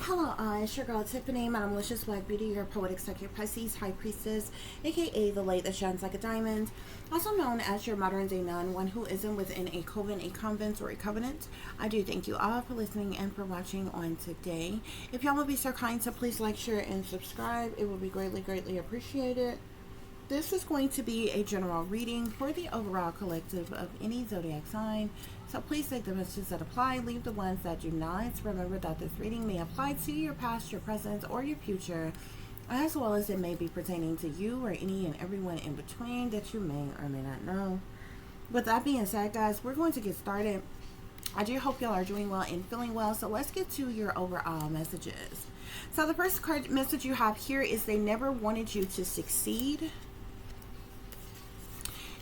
Hello, it's your girl Tiffany, my malicious black beauty, your poetic psychic Pisces, high priestess, aka the light that shines like a diamond, also known as your modern day nun, one who isn't within a coven, a convent, or a covenant. I do thank you all for listening and for watching on today. If y'all would be so kind to please like, share, and subscribe, it would be greatly appreciated. This is going to be a general reading for the overall collective of any zodiac sign. So please take the messages that apply, leave the ones that do not. Remember that this reading may apply to your past, your present, or your future, as well as it may be pertaining to you or any and everyone in between that you may or may not know. With that being said, guys, we're going to get started. I do hope y'all are doing well and feeling well, so let's get to your overall messages. So the first card message you have here is they never wanted you to succeed.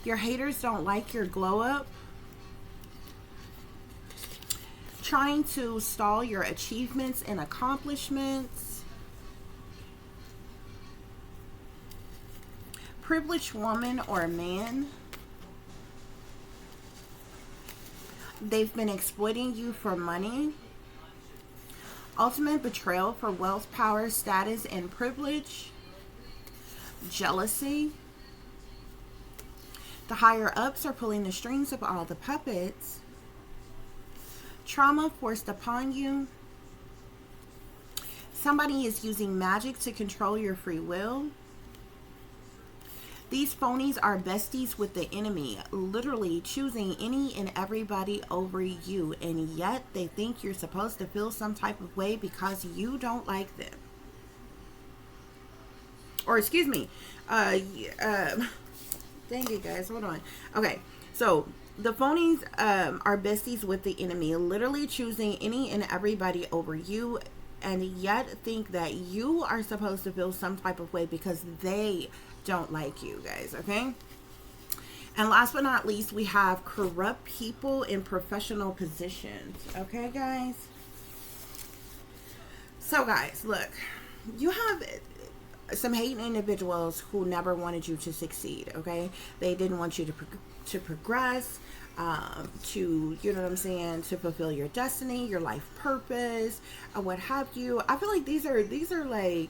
Your haters don't like your glow up. Trying to stall your achievements and accomplishments. Privileged woman or man. They've been exploiting you for money. Ultimate betrayal for wealth, power, status, and privilege. Jealousy. The higher ups are pulling the strings of all the puppets. Trauma forced upon you. Somebody is using magic to control your free will. These phonies are besties with the enemy, literally choosing any and everybody over you, and yet they think you're supposed to feel some type of way because you don't like them. Or excuse me, dang it, guys, hold on. Okay, so the phonies are besties with the enemy, literally choosing any and everybody over you, and yet think that you are supposed to feel some type of way because they don't like you, guys, okay? And last but not least, we have corrupt people in professional positions, okay, guys? So, guys, look, you have some hating individuals who never wanted you to succeed, okay? They didn't want you to progress, to, you know what I'm saying, to fulfill your destiny, your life purpose, or what have you. I feel like these are like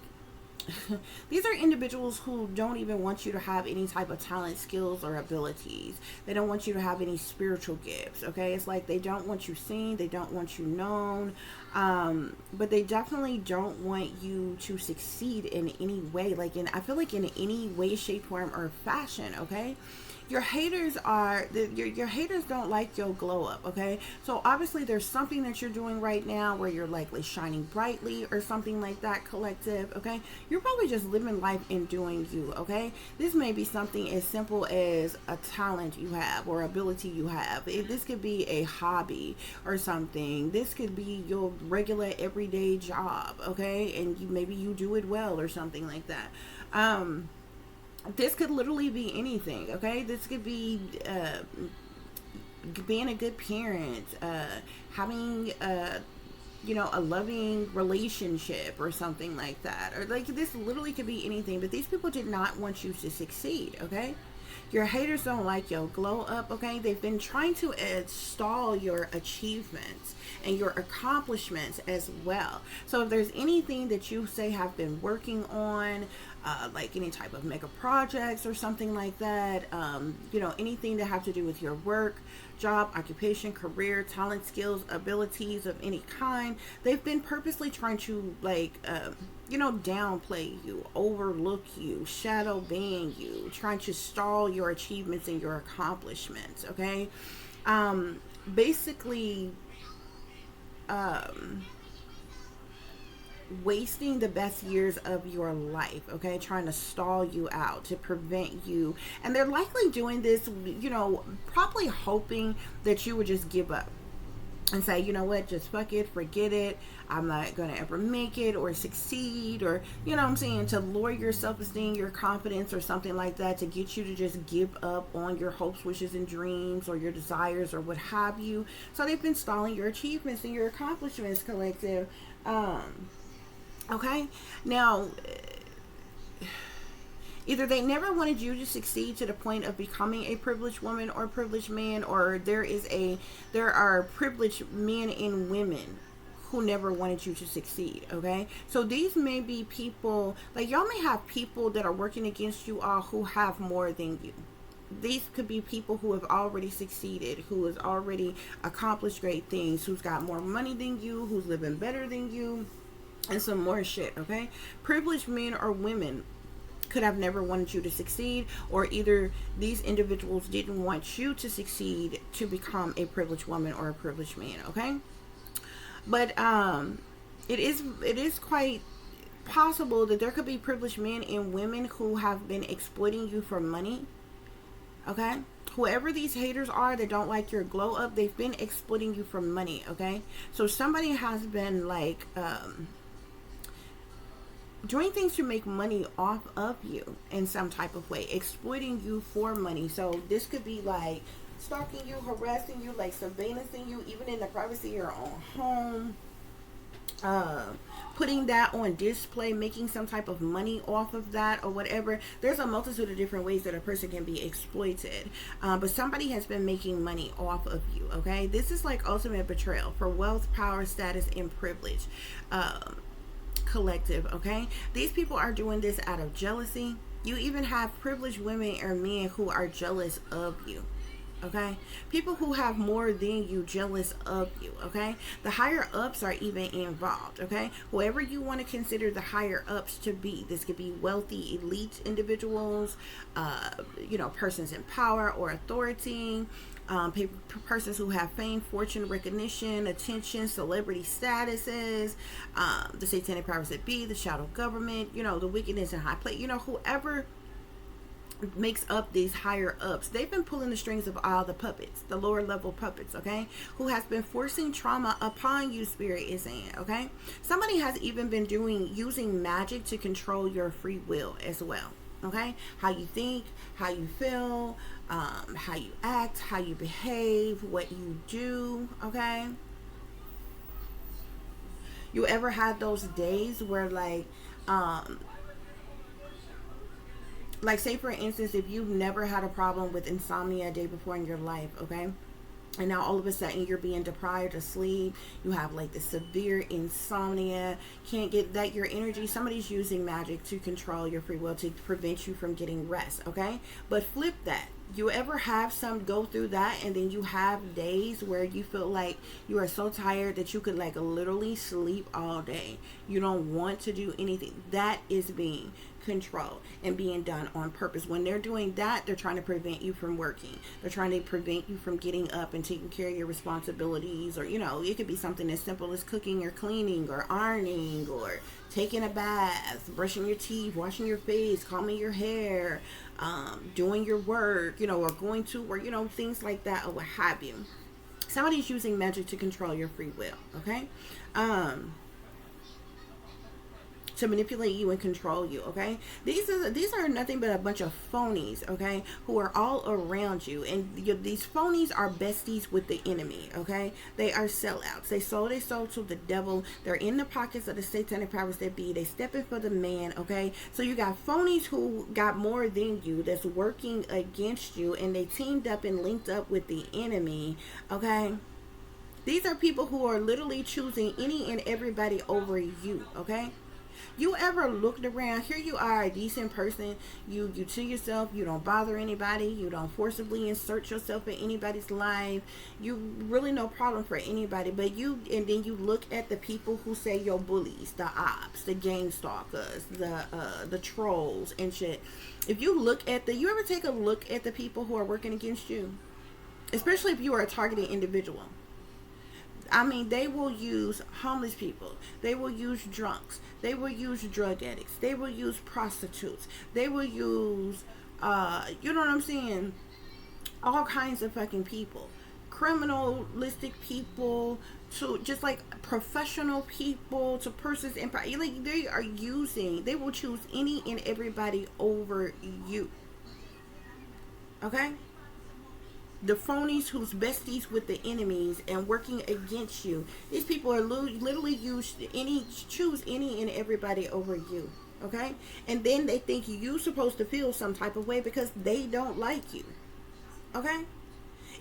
these are individuals who don't even want you to have any type of talent, skills, or abilities. They don't want you to have any spiritual gifts, okay? It's like they don't want you seen, they don't want you known, but they definitely don't want you to succeed in any way, like I feel like in any way, shape, form, or fashion, okay? Your haters your haters don't like your glow up, okay? So obviously there's something that you're doing right now where you're likely shining brightly or something like that, collective, okay? You're probably just living life and doing you, okay? This may be something as simple as a talent you have or ability you have. This could be a hobby or something. This could be your regular everyday job, okay? And maybe you do it well or something like that. This could literally be anything, okay? This could be being a good parent, having a loving relationship or something like that. Or like this literally could be anything, but these people did not want you to succeed, okay? Your haters don't like your glow up, okay? They've been trying to stall your achievements and your accomplishments as well. So if there's anything that you say have been working on, like any type of mega projects or something like that, anything that have to do with your work, job, occupation, career, talent, skills, abilities of any kind, they've been purposely trying to downplay you, overlook you, shadow ban you, trying to stall your achievements and your accomplishments, okay? Basically, wasting the best years of your life, okay? Trying to stall you out, to prevent you. And they're likely doing this, probably hoping that you would just give up and say, you know what, just fuck it, forget it, I'm not gonna ever make it or succeed, or you know what I'm saying, to lower your self-esteem, your confidence, or something like that, to get you to just give up on your hopes, wishes, and dreams, or your desires, or what have you. So they've been stalling your achievements and your accomplishments, collective. Okay, now either they never wanted you to succeed to the point of becoming a privileged woman or privileged man, or there are privileged men and women who never wanted you to succeed, okay? So these may be people, like y'all may have people that are working against you all who have more than you. These could be people who have already succeeded, who has already accomplished great things, who's got more money than you, who's living better than you, and some more shit, okay? Privileged men or women could have never wanted you to succeed, or either these individuals didn't want you to succeed to become a privileged woman or a privileged man, okay? But it is quite possible that there could be privileged men and women who have been exploiting you for money, okay? Whoever these haters are that don't like your glow up, they've been exploiting you for money, okay? So somebody has been like doing things to make money off of you in some type of way, exploiting you for money. So this could be like stalking you, harassing you, like surveillancing you, even in the privacy of your own home, putting that on display, making some type of money off of that or whatever. There's a multitude of different ways that a person can be exploited, but somebody has been making money off of you, okay? This is like ultimate betrayal for wealth, power, status, and privilege. Collective, okay? These people are doing this out of jealousy. You even have privileged women or men who are jealous of you, okay? People who have more than you jealous of you, okay? The higher ups are even involved, okay? Whoever you want to consider the higher ups to be, this could be wealthy elite individuals, you know, persons in power or authority, persons who have fame, fortune, recognition, attention, celebrity statuses, the satanic powers that be, the shadow government, you know, the wickedness in high place, you know, whoever makes up these higher ups, they've been pulling the strings of all the puppets, the lower level puppets, okay, who has been forcing trauma upon you, spirit is saying, okay? Somebody has even been using magic to control your free will as well, okay? How you think, how you feel, how you act, how you behave, what you do, okay? You ever had those days where like say for instance, if you've never had a problem with insomnia a day before in your life, okay, and now all of a sudden you're being deprived of sleep, you have like this severe insomnia, can't get that, your energy, somebody's using magic to control your free will to prevent you from getting rest, okay? But flip that. You ever have some go through that and then you have days where you feel like you are so tired that you could like literally sleep all day, you don't want to do anything? That is being control and being done on purpose. When they're doing that, they're trying to prevent you from working, they're trying to prevent you from getting up and taking care of your responsibilities, or you know, it could be something as simple as cooking or cleaning or ironing or taking a bath, brushing your teeth, washing your face, combing your hair, doing your work, you know, or going to work, you know, things like that or what have you. Somebody's using magic to control your free will, okay? To manipulate you and control you, okay? These are nothing but a bunch of phonies, okay, who are all around you, and these phonies are besties with the enemy, okay? They are sellouts. They sold their soul to the devil. They're in the pockets of the satanic powers that be. They stepping for the man, okay? So you got phonies who got more than you that's working against you, and they teamed up and linked up with the enemy, okay? These are people who are literally choosing any and everybody over you, okay? You ever looked around, here you are, a decent person, you to yourself, you don't bother anybody, you don't forcibly insert yourself in anybody's life, you really no problem for anybody, but and then you look at the people who say you're bullies, the ops, the game stalkers, the trolls and shit. If you look at you ever take a look at the people who are working against you, especially if you are a targeted individual? I mean, they will use homeless people. They will use drunks. They will use drug addicts. They will use prostitutes. They will use, you know what I'm saying? All kinds of fucking people. Criminalistic people to just like professional people to persons in power. Like they will choose any and everybody over you. Okay? The phonies who's besties with the enemies and working against you. These people are literally choose any and everybody over you. Okay? And then they think you're supposed to feel some type of way because they don't like you. Okay?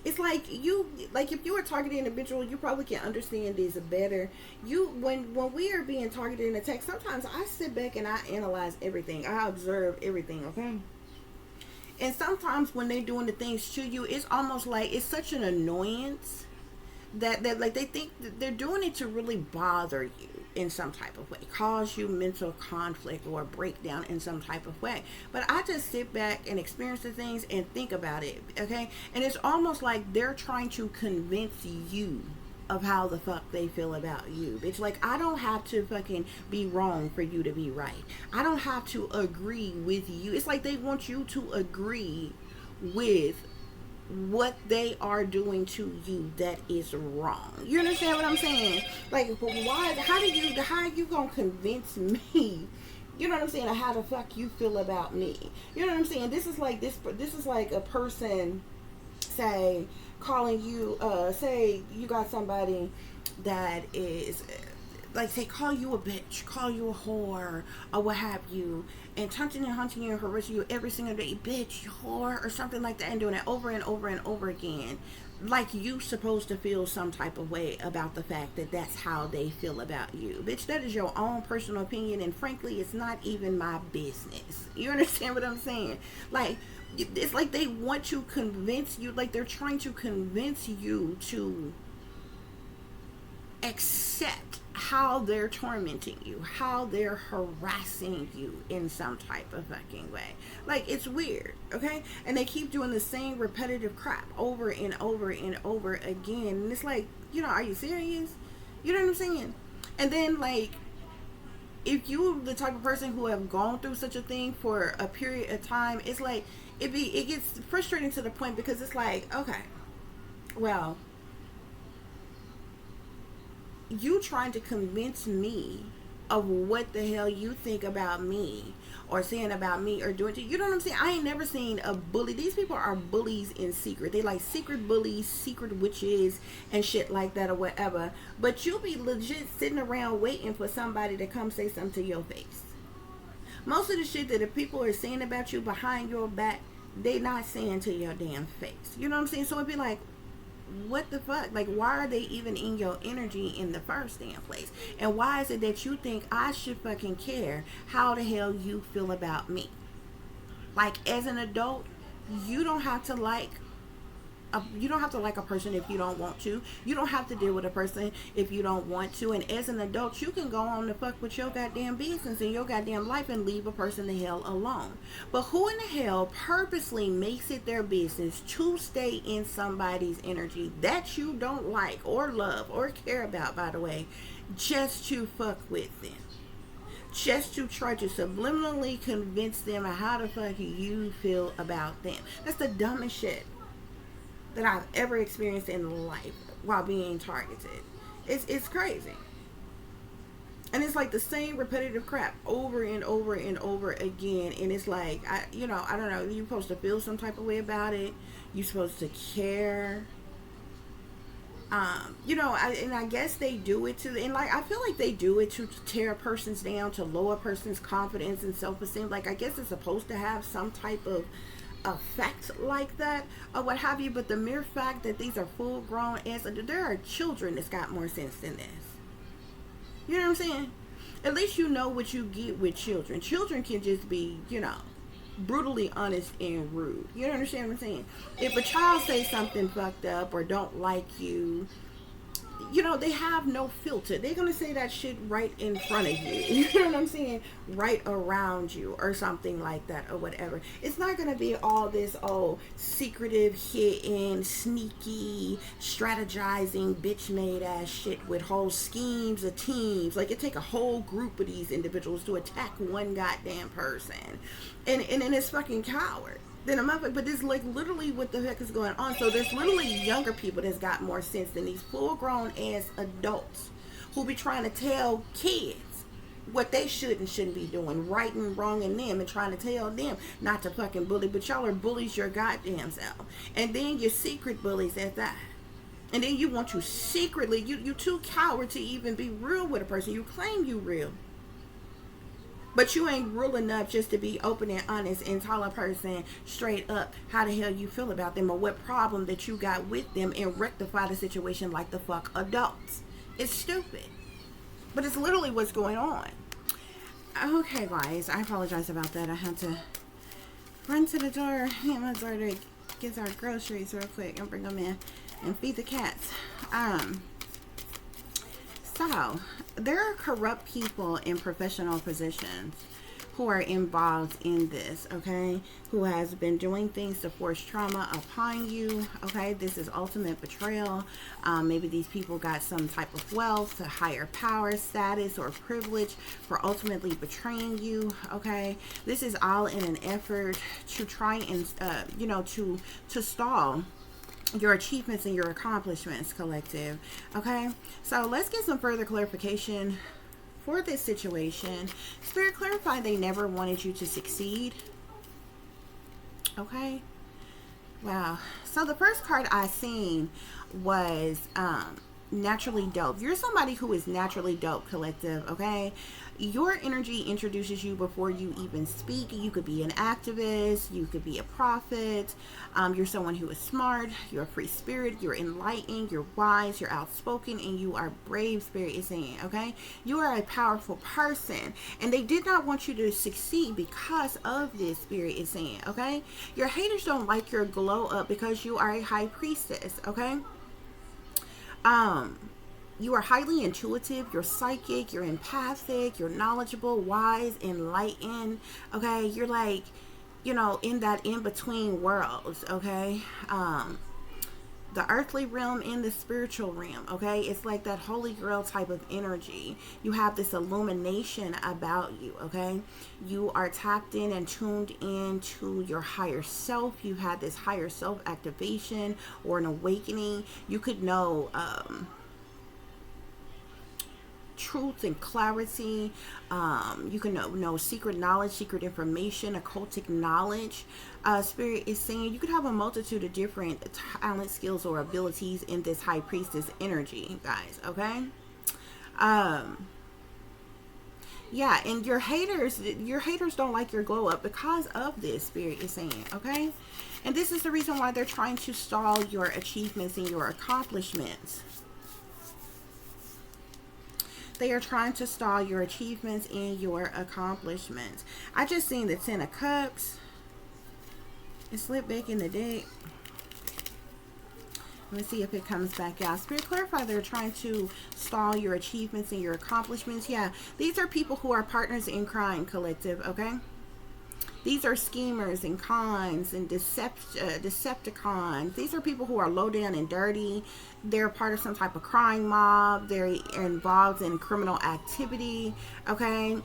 It's like if you are targeting an individual, you probably can understand this better. When we are being targeted in a text, sometimes I sit back and I analyze everything. I observe everything, okay? And sometimes when they're doing the things to you, it's almost like it's such an annoyance that like they think that they're doing it to really bother you in some type of way, cause you mental conflict or breakdown in some type of way. But I just sit back and experience the things and think about it, okay? And it's almost like they're trying to convince you of how the fuck they feel about you. It's like, I don't have to fucking be wrong for you to be right. I don't have to agree with you. It's like they want you to agree with what they are doing to you that is wrong. You understand what I'm saying? Like, why? How are you gonna convince me? You know what I'm saying? How the fuck you feel about me? You know what I'm saying? This is like a person, say, calling you. Say you got somebody that is, like, say, call you a bitch, call you a whore, or what have you, and taunting and hunting you and harassing you every single day, bitch, whore, or something like that, and doing it over and over and over again, like you supposed to feel some type of way about the fact that that's how they feel about you. Bitch, that is your own personal opinion, and frankly, it's not even my business. You understand what I'm saying? Like, it's like they want to convince you, like they're trying to convince you to accept how they're tormenting you, how they're harassing you in some type of fucking way. Like, it's weird, okay? And they keep doing the same repetitive crap over and over and over again. And it's like, are you serious? You know what I'm saying? And then, like, if you're the type of person who have gone through such a thing for a period of time, it's like, it gets frustrating to the point, because it's like, okay, well, you trying to convince me of what the hell you think about me or saying about me or doing to you. Know what I'm saying? I ain't never seen a bully. These people are bullies in secret. They like secret bullies, secret witches and shit like that or whatever. But you'll be legit sitting around waiting for somebody to come say something to your face. Most of the shit that the people are saying about you behind your back, they not saying to your damn face. You know what I'm saying? So it'd be like, what the fuck? Like, why are they even in your energy in the first damn place? And why is it that you think I should fucking care how the hell you feel about me? Like, as an adult, you don't have to like a person if you don't want to. You don't have to deal with a person if you don't want to. And as an adult, you can go on to fuck with your goddamn business in your goddamn life and leave a person the hell alone. But who in the hell purposely makes it their business to stay in somebody's energy that you don't like or love or care about, by the way, just to fuck with them? Just to try to subliminally convince them of how the fuck you feel about them. That's the dumbest shit that I've ever experienced in life while being targeted. It's crazy. And it's like the same repetitive crap over and over and over again. And it's like, I don't know, you're supposed to feel some type of way about it. You're supposed to care. I guess they do it I feel like they do it to tear persons down, to lower person's confidence and self-esteem. Like, I guess it's supposed to have some type of effect like that or what have you, but the mere fact that these are full grown there are children that's got more sense than this. You know what I'm saying? At least you know what you get with children. Children can just be, brutally honest and rude. You understand what I'm saying? If a child says something fucked up or don't like you, they have no filter. They're going to say that shit right in front of you. You know what I'm saying? Right around you or something like that or whatever. It's not going to be all this, secretive, hidden, sneaky, strategizing, bitch-made ass shit with whole schemes of teams. Like, it take a whole group of these individuals to attack one goddamn person. And it's fucking coward. Then I'm up, but this like literally what the heck is going on. So there's literally younger people that's got more sense than these full grown ass adults who be trying to tell kids what they should and shouldn't be doing, right and wrong in them, and trying to tell them not to fucking bully. But y'all are bullies your goddamn self, and then you're secret bullies at that. And then you want to secretly, you too coward to even be real with a person. You claim you real. But you ain't real enough just to be open and honest and tell a person straight up how the hell you feel about them or what problem that you got with them and rectify the situation like the fuck adults. It's stupid. But it's literally what's going on. Okay, guys, I apologize about that. I had to run to the door, get my daughter to get our groceries real quick and bring them in and feed the cats. So, there are corrupt people in professional positions who are involved in this, okay? Who has been doing things to force trauma upon you, okay? This is ultimate betrayal. Maybe these people got some type of wealth, a higher power, status, or privilege for ultimately betraying you, okay? This is all in an effort to try and, you know, to stall your achievements and your accomplishments, collective. Okay, so let's get some further clarification for this situation. Spirit, clarify they never wanted you to succeed. Okay, wow. So the first card I seen was naturally dope. You're somebody who is naturally dope, collective. Okay, your energy introduces you before you even speak. You could be an activist, you could be a prophet. You're someone who is smart, you're a free spirit, you're enlightened, you're wise, you're outspoken, and you are brave, Spirit is saying. Okay, you are a powerful person, and they did not want you to succeed because of this, Spirit is saying. Okay, your haters don't like your glow up because you are a high priestess. Okay, you are highly intuitive, you're psychic, you're empathic, you're knowledgeable, wise, enlightened. Okay, you're like, you know, in that in-between worlds. Okay, the earthly realm and the spiritual realm. Okay, it's like that holy grail type of energy. You have this illumination about you. Okay, you are tapped in and tuned in to your higher self. You had this higher self activation or an awakening. You could know truth and clarity. You can know secret knowledge, secret information, occultic knowledge. Spirit is saying you could have a multitude of different talent, skills, or abilities in this high priestess energy, guys. Okay, yeah, and your haters don't like your glow up because of this, Spirit is saying. Okay, and this is the reason why they're trying to stall your achievements and your accomplishments. They are trying to stall your achievements and your accomplishments. I just seen the 10 of Cups. It slipped back in the deck. Let me see if it comes back out. Spirit, clarify they're trying to stall your achievements and your accomplishments. Yeah, these are people who are partners in crime, collective, okay? These are schemers and cons and Decepticons. These are people who are low down and dirty. They're part of some type of crime mob. They're involved in criminal activity. Okay.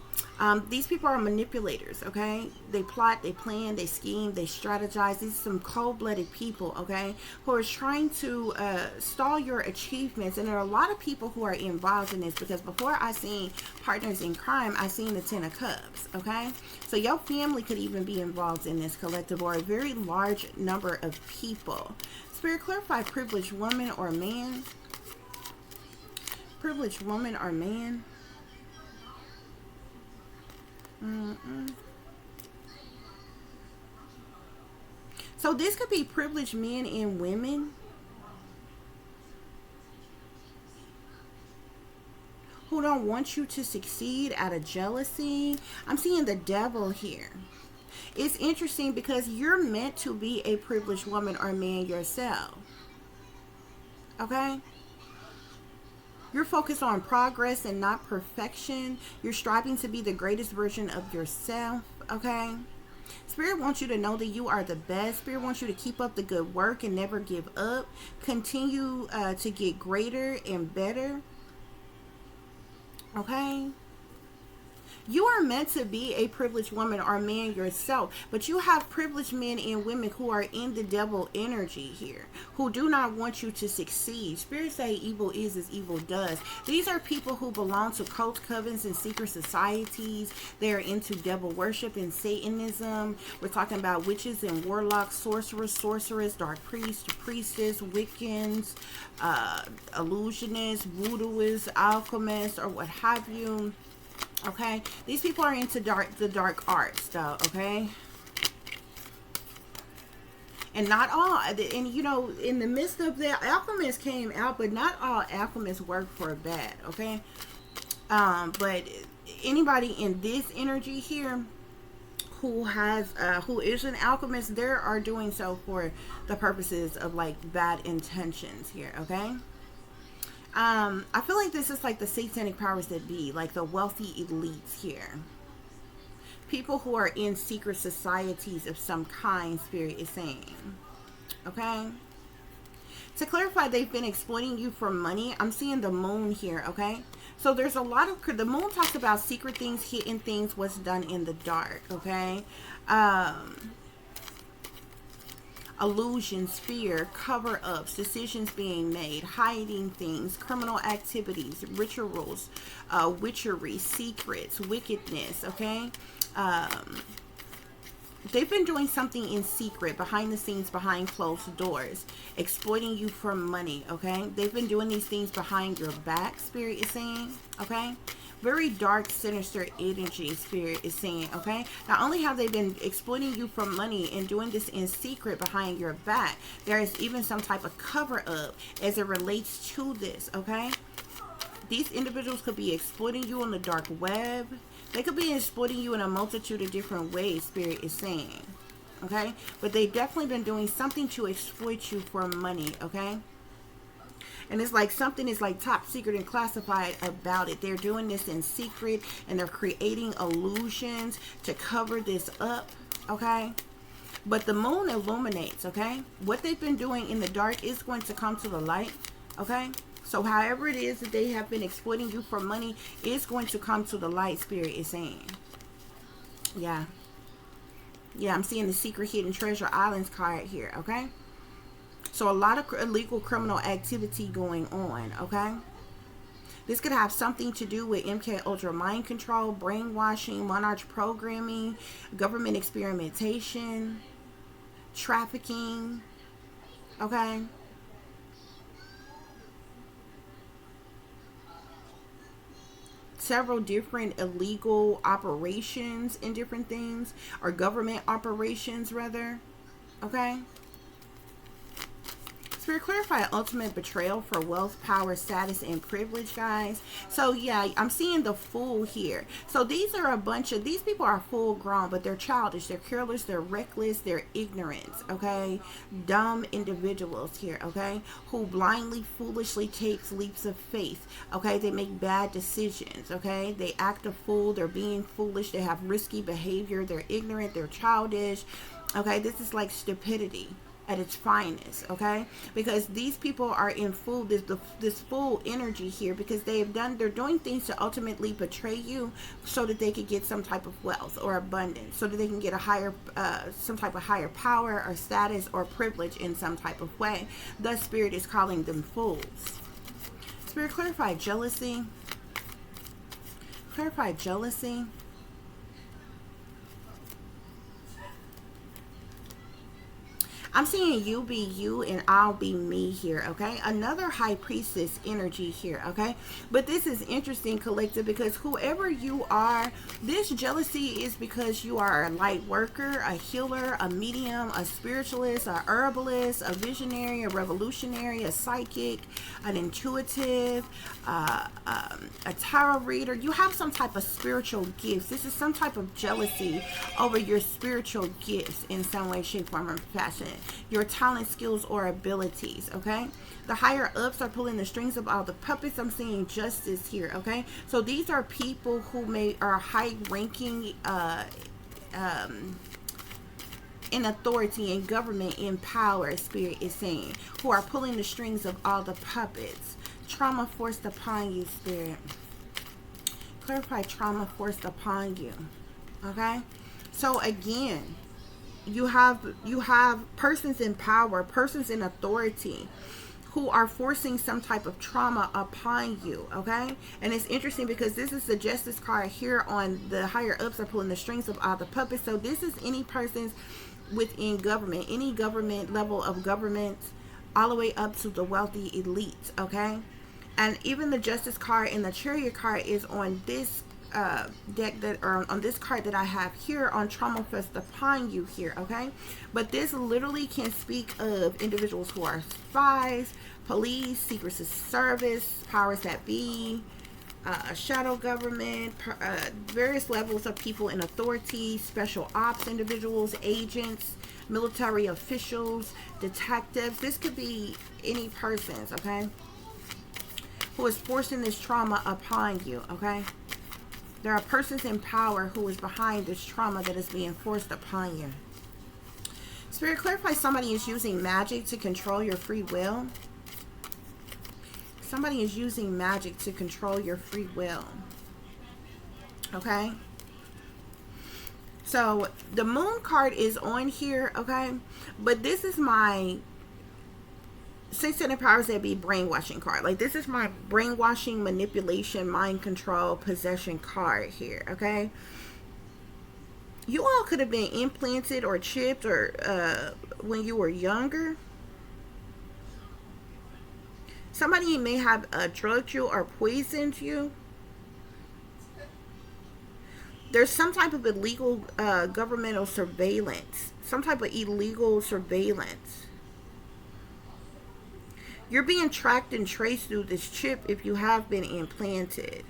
These people are manipulators. Okay. They plot, they plan, they scheme, they strategize. These are some cold-blooded people. Okay. Who are trying to stall your achievements. And there are a lot of people who are involved in this, because before I seen partners in crime, I seen the 10 of Cups. Okay. So your family could even be involved in this, collective, or a very large number of people. Spirit, clarify privileged woman or man. Privileged woman or man. So this could be privileged men and women who don't want you to succeed out of jealousy. I'm seeing the devil here. It's interesting because you're meant to be a privileged woman or man yourself. Okay? You're focused on progress and not perfection. You're striving to be the greatest version of yourself. Okay? Spirit wants you to know that you are the best. Spirit wants you to keep up the good work and never give up. Continue to get greater and better. Okay? You are meant to be a privileged woman or man yourself, but you have privileged men and women who are in the devil energy here, who do not want you to succeed. Spirit say evil is as evil does. These are people who belong to cult covens and secret societies. They are into devil worship and Satanism. We're talking about witches and warlocks, sorcerers, dark priests, priestess, Wiccans, illusionists, voodooists, alchemists, or what have you. Okay, these people are into the dark arts though. Okay, and not all, and you know, in the midst of the alchemists came out, but not all alchemists work for bad. Okay, but anybody in this energy here who is an alchemist, they are doing so for the purposes of like bad intentions here. Okay, I feel like this is like the satanic powers that be, like the wealthy elites here, people who are in secret societies of some kind, spirit is saying. Okay, to clarify, they've been exploiting you for money. I'm seeing the moon here. Okay, so there's a lot of, the moon talks about secret things, hidden things, what's done in the dark. Okay, illusions, fear, cover-ups, decisions being made, hiding things, criminal activities, rituals, witchery, secrets, wickedness. Okay, they've been doing something in secret, behind the scenes, behind closed doors, exploiting you for money. Okay, they've been doing these things behind your back, spirit is saying. Okay, very dark, sinister energy, spirit is saying. Okay, not only have they been exploiting you for money and doing this in secret behind your back, there is even some type of cover up as it relates to this. Okay, these individuals could be exploiting you on the dark web. They could be exploiting you in a multitude of different ways, spirit is saying. Okay, but they've definitely been doing something to exploit you for money. Okay, and it's like something is like top secret and classified about it. They're doing this in secret, and they're creating illusions to cover this up. Okay, but the moon illuminates. Okay, what they've been doing in the dark is going to come to the light. Okay, so however it is that they have been exploiting you for money is going to come to the light, spirit is saying. Yeah, I'm seeing the secret hidden treasure islands card here. Okay, so a lot of illegal criminal activity going on. Okay, this could have something to do with MK Ultra mind control, brainwashing, monarch programming, government experimentation, trafficking. Okay, several different illegal operations and different things, or government operations rather. Okay, Spirit, clarify ultimate betrayal for wealth, power, status, and privilege, guys. So yeah, I'm seeing the fool here. So these are a bunch of, these people are full grown, but they're childish, they're careless, they're reckless, they're ignorant. Okay, dumb individuals here. Okay, who blindly, foolishly takes leaps of faith. Okay, they make bad decisions. Okay, they act a fool, they're being foolish, they have risky behavior, they're ignorant, they're childish. Okay, this is like stupidity at its finest. Okay, because these people are in full this full energy here, because they're doing things to ultimately betray you so that they could get some type of wealth or abundance, so that they can get a higher some type of higher power or status or privilege in some type of way. Thus Spirit is calling them fools. Spirit, clarify jealousy. Clarify jealousy. I'm seeing you be you and I'll be me here. Okay, another high priestess energy here. Okay, but this is interesting, collective, because whoever you are, this jealousy is because you are a light worker, a healer, a medium, a spiritualist, a herbalist, a visionary, a revolutionary, a psychic, an intuitive, a tarot reader. You have some type of spiritual gifts. This is some type of jealousy over your spiritual gifts in some way, shape, form, or fashion. Your talent, skills, or abilities. Okay, the higher ups are pulling the strings of all the puppets. I'm seeing justice here. Okay, so these are people who are high ranking in authority, in government, in power, Spirit is saying, who are pulling the strings of all the puppets. Trauma forced upon you, Spirit. Clarify trauma forced upon you. Okay, so again, you have persons in power, persons in authority, who are forcing some type of trauma upon you. Okay, and it's interesting because this is the justice card here on the higher ups are pulling the strings of all the puppets. So this is any persons within government, any government level of government, all the way up to the wealthy elite. Okay, and even the justice card and the chariot card is on this deck that, or on this card that I have here on trauma fest upon you here, okay? But this literally can speak of individuals who are spies, police, secret service, powers that be, shadow government, various levels of people in authority, special ops individuals, agents, military officials, detectives. This could be any persons, okay, who is forcing this trauma upon you, okay? There are persons in power who is behind this trauma that is being forced upon you. Spirit, clarify somebody is using magic to control your free will. Somebody is using magic to control your free will. Okay? So, the moon card is on here, okay? But this is my six-sided powers that be brainwashing card. Like, this is my brainwashing, manipulation, mind control, possession card here, okay? You all could have been implanted or chipped or when you were younger. Somebody may have drugged you or poisoned you. There's some type of illegal governmental surveillance. Some type of illegal surveillance. You're being tracked and traced through this chip if you have been implanted.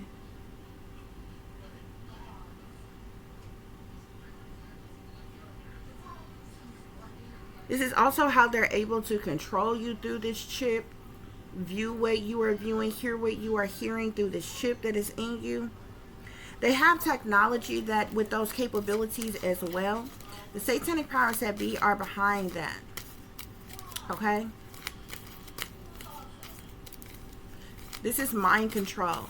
This is also how they're able to control you through this chip. View what you are viewing, hear what you are hearing through this chip that is in you. They have technology that with those capabilities as well. The satanic powers that be are behind that. Okay? This is mind control.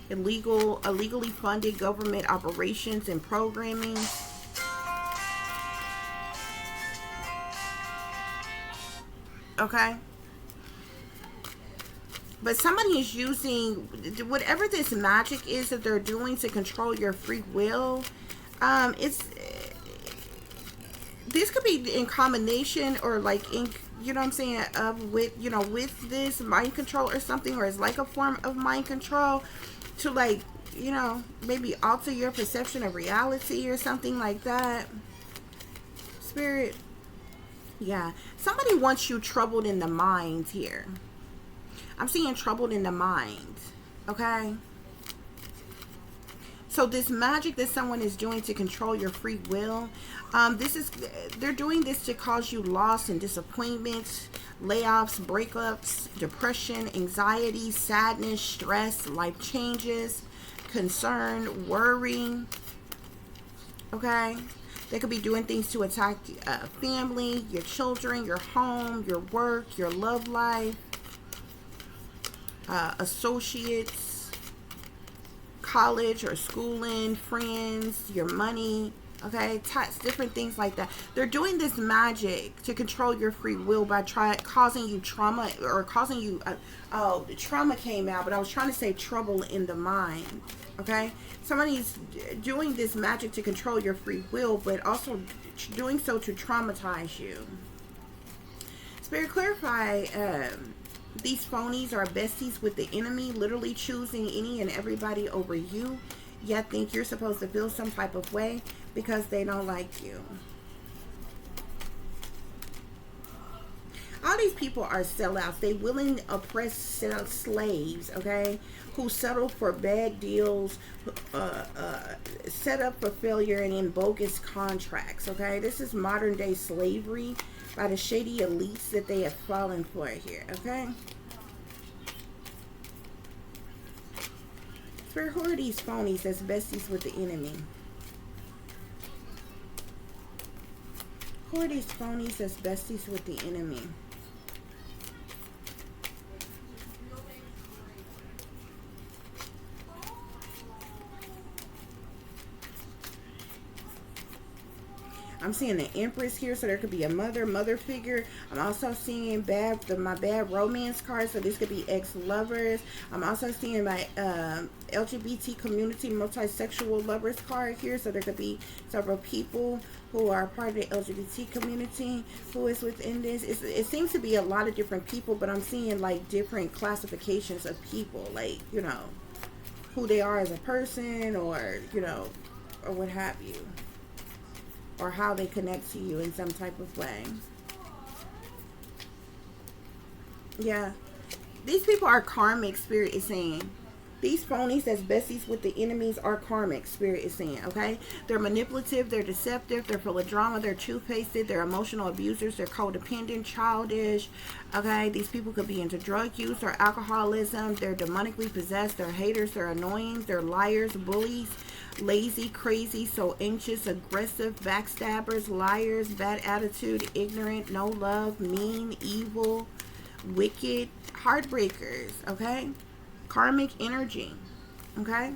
Illegally funded government operations and programming. Okay? But somebody is using whatever this magic is that they're doing to control your free will. This could be in combination or like in, you know what I'm saying, with this mind control or something, or it's like a form of mind control to, like, maybe alter your perception of reality or something like that. Spirit, yeah, somebody wants you troubled in the mind here. I'm seeing troubled in the mind, okay? So this magic that someone is doing to control your free will, they're doing this to cause you loss and disappointments, layoffs, breakups, depression, anxiety, sadness, stress, life changes, concern, worry, okay? They could be doing things to attack family, your children, your home, your work, your love life, associates, college or schooling, friends, your money, okay, different things like that. They're doing this magic to control your free will by causing you trauma, or causing you the trauma came out, but I was trying to say trouble in the mind, okay? Somebody's doing this magic to control your free will, but also doing so to traumatize you. Spirit, clarify, these phonies are besties with the enemy, literally choosing any and everybody over you, yet think you're supposed to feel some type of way because they don't like you. All these people are sellouts. They willing oppressed slaves, okay, who settle for bad deals, set up for failure, and in bogus contracts, okay? This is modern day slavery by the shady elites that they have fallen for here, okay? Spirit, who are these phonies that's besties with the enemy? Who are these phonies that's besties with the enemy? I'm seeing the Empress here, so there could be a mother figure. I'm also seeing my bad romance card, so this could be ex-lovers. I'm also seeing my LGBT community multisexual lovers card here, so there could be several people who are part of the LGBT community who is within this. It seems to be a lot of different people, but I'm seeing like different classifications of people, like, you know, who they are as a person, or, you know, or what have you, or how they connect to you in some type of way. Yeah. These people are karmic, Spirit is saying. These phonies that's besties with the enemies are karmic, Spirit is saying, okay? They're manipulative, they're deceptive, they're full of drama, they're two-faced, they're emotional abusers, they're codependent, childish, okay? These people could be into drug use or alcoholism, they're demonically possessed, they're haters, they're annoying, they're liars, bullies, lazy, crazy, so anxious, aggressive, backstabbers, liars, bad attitude, ignorant, no love, mean, evil, wicked, heartbreakers, okay? Karmic energy, okay?